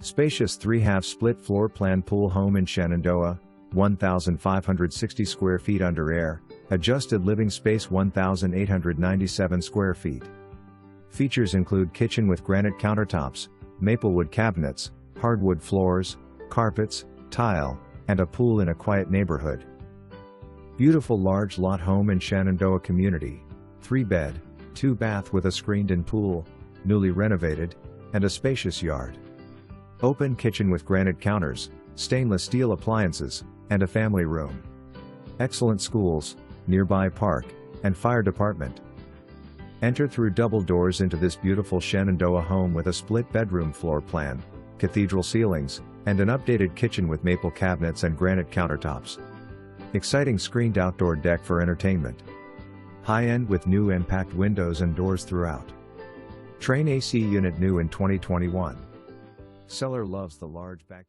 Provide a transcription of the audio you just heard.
Spacious 3-half split floor plan pool home in Shenandoah, 1,560 square feet under air, adjusted living space 1,897 square feet. Features include kitchen with granite countertops, maplewood cabinets, hardwood floors, carpets, tile, and a pool in a quiet neighborhood. Beautiful large lot home in Shenandoah community, 3-bed, 2-bath with a screened-in pool, newly renovated, and a spacious yard. Open kitchen with granite counters, stainless steel appliances, and a family room. Excellent schools, nearby park, and fire department. Enter through double doors into this beautiful Shenandoah home with a split bedroom floor plan, cathedral ceilings, and an updated kitchen with maple cabinets and granite countertops. Exciting screened outdoor deck for entertainment. High-end with new impact windows and doors throughout. Trane AC unit new in 2021. Seller loves the large backyard.